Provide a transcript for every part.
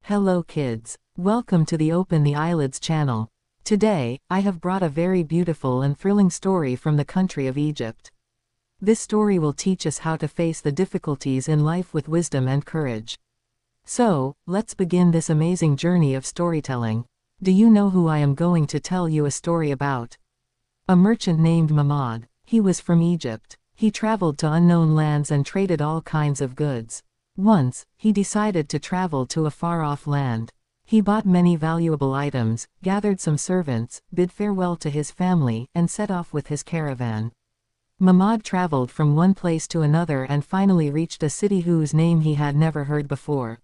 Hello kids. Welcome to the Open the Eyelids channel. Today, I have brought a very beautiful and thrilling story from the country of Egypt. This story will teach us how to face the difficulties in life with wisdom and courage. So, let's begin this amazing journey of storytelling. Do you know who I am going to tell you a story about? A merchant named Mahmud. He was from Egypt. He traveled to unknown lands and traded all kinds of goods. Once, he decided to travel to a far-off land. He bought many valuable items, gathered some servants, bid farewell to his family, and set off with his caravan. Mahmud traveled from one place to another and finally reached a city whose name he had never heard before.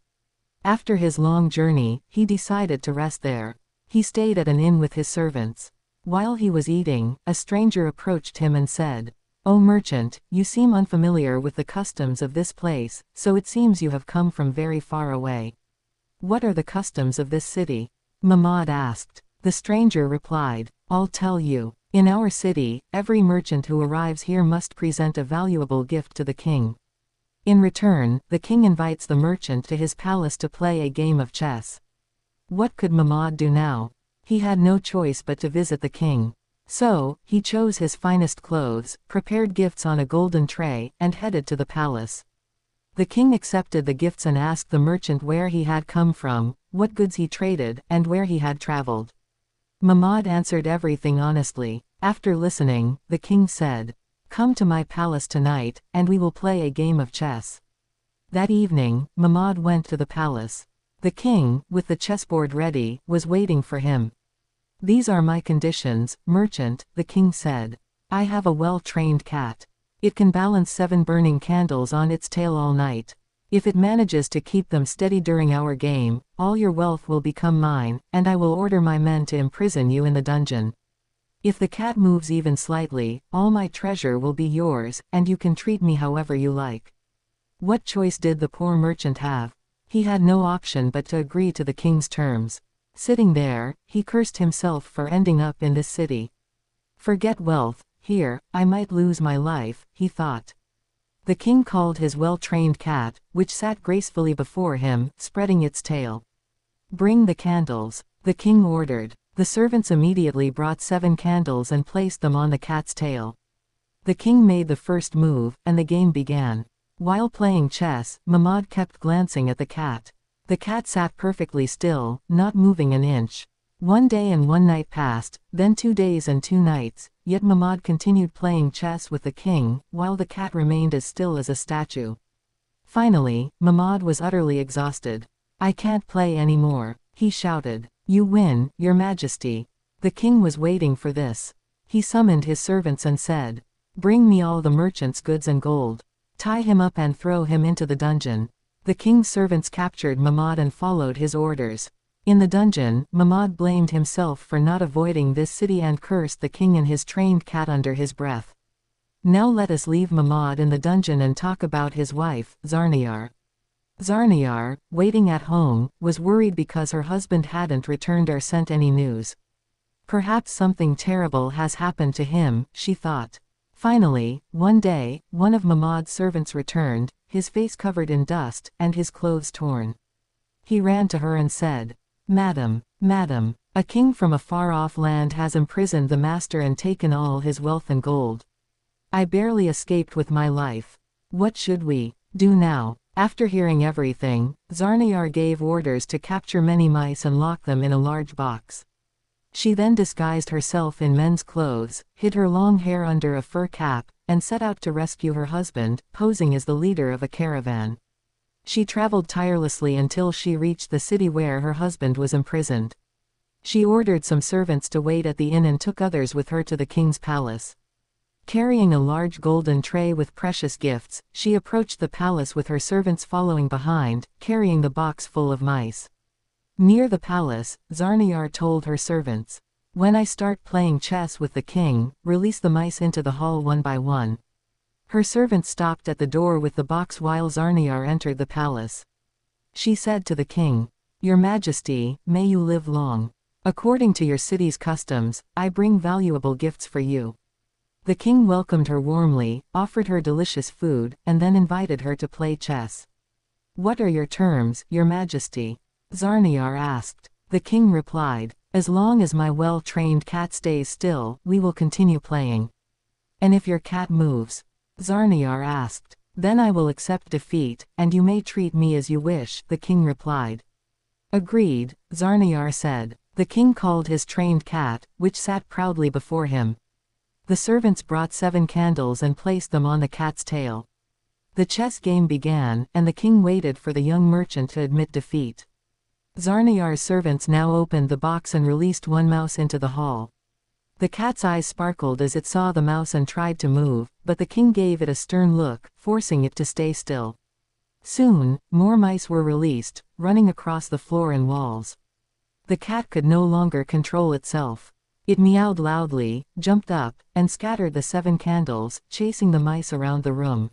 After his long journey, he decided to rest there. He stayed at an inn with his servants. While he was eating, a stranger approached him and said, "O merchant, you seem unfamiliar with the customs of this place, so it seems you have come from very far away. What are the customs of this city?" Mahmud asked. The stranger replied, "I'll tell you. In our city, every merchant who arrives here must present a valuable gift to the king. In return, the king invites the merchant to his palace to play a game of chess." What could Mahmud do now? He had no choice but to visit the king. So, he chose his finest clothes, prepared gifts on a golden tray, and headed to the palace. The king accepted the gifts and asked the merchant where he had come from, what goods he traded, and where he had traveled. Mahmud answered everything honestly. After listening, the king said, "Come to my palace tonight, and we will play a game of chess." That evening, Mahmud went to the palace. The king, with the chessboard ready, was waiting for him. "These are my conditions, merchant," the king said. "I have a well-trained cat. It can balance 7 burning candles on its tail all night. If it manages to keep them steady during our game, all your wealth will become mine, and I will order my men to imprison you in the dungeon. If the cat moves even slightly, all my treasure will be yours, and you can treat me however you like." What choice did the poor merchant have? He had no option but to agree to the king's terms. Sitting there, he cursed himself for ending up in this city. "Forget wealth, here, I might lose my life," he thought. The king called his well-trained cat, which sat gracefully before him, spreading its tail. "Bring the candles," the king ordered. The servants immediately brought 7 candles and placed them on the cat's tail. The king made the first move, and the game began. While playing chess, Mahmud kept glancing at the cat. The cat sat perfectly still, not moving an inch. 1 day and 1 night passed, then 2 days and 2 nights, yet Mahmud continued playing chess with the king, while the cat remained as still as a statue. Finally, Mahmud was utterly exhausted. "I can't play anymore," he shouted. "You win, your majesty." The king was waiting for this. He summoned his servants and said, "Bring me all the merchant's goods and gold. Tie him up and throw him into the dungeon." The king's servants captured Mahmud and followed his orders. In the dungeon, Mahmud blamed himself for not avoiding this city and cursed the king and his trained cat under his breath. Now let us leave Mahmud in the dungeon and talk about his wife, Zarniyaar. Zarniyaar, waiting at home, was worried because her husband hadn't returned or sent any news. "Perhaps something terrible has happened to him," she thought. Finally, one day, one of Mahmud's servants returned, his face covered in dust, and his clothes torn. He ran to her and said, "Madam, madam, a king from a far-off land has imprisoned the master and taken all his wealth and gold. I barely escaped with my life. What should we do now?" After hearing everything, Zarniyaar gave orders to capture many mice and lock them in a large box. She then disguised herself in men's clothes, hid her long hair under a fur cap, and set out to rescue her husband, posing as the leader of a caravan. She traveled tirelessly until she reached the city where her husband was imprisoned. She ordered some servants to wait at the inn and took others with her to the king's palace. Carrying a large golden tray with precious gifts, she approached the palace with her servants following behind, carrying the box full of mice. Near the palace, Zarniyaar told her servants, "When I start playing chess with the king, release the mice into the hall one by one." Her servants stopped at the door with the box while Zarniyaar entered the palace. She said to the king, "Your Majesty, may you live long. According to your city's customs, I bring valuable gifts for you." The king welcomed her warmly, offered her delicious food, and then invited her to play chess. "What are your terms, your Majesty?" Zarniyaar asked. The king replied, "As long as my well-trained cat stays still, we will continue playing." "And if your cat moves?" Zarniyaar asked. "Then I will accept defeat, and you may treat me as you wish," the king replied. "Agreed," Zarniyaar said. The king called his trained cat, which sat proudly before him. The servants brought 7 candles and placed them on the cat's tail. The chess game began, and the king waited for the young merchant to admit defeat. Zarniyaar's servants now opened the box and released one mouse into the hall. The cat's eyes sparkled as it saw the mouse and tried to move, but the king gave it a stern look, forcing it to stay still. Soon, more mice were released, running across the floor and walls. The cat could no longer control itself. It meowed loudly, jumped up, and scattered the 7 candles, chasing the mice around the room.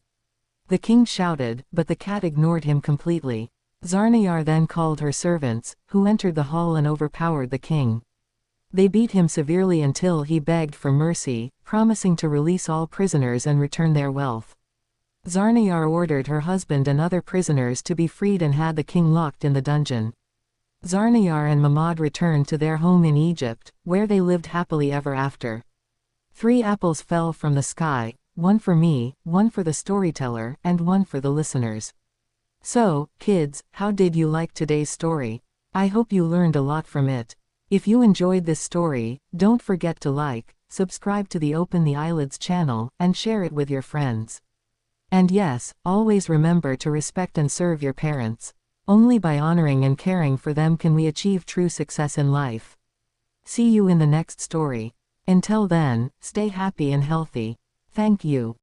The king shouted, but the cat ignored him completely. Zarniyaar then called her servants, who entered the hall and overpowered the king. They beat him severely until he begged for mercy, promising to release all prisoners and return their wealth. Zarniyaar ordered her husband and other prisoners to be freed and had the king locked in the dungeon. Zarniyaar and Mahmud returned to their home in Egypt, where they lived happily ever after. 3 apples fell from the sky, one for me, one for the storyteller, and one for the listeners. So, kids, how did you like today's story? I hope you learned a lot from it. If you enjoyed this story, don't forget to like, subscribe to the Open the Eyelids channel, and share it with your friends. And yes, always remember to respect and serve your parents. Only by honoring and caring for them can we achieve true success in life. See you in the next story. Until then, stay happy and healthy. Thank you.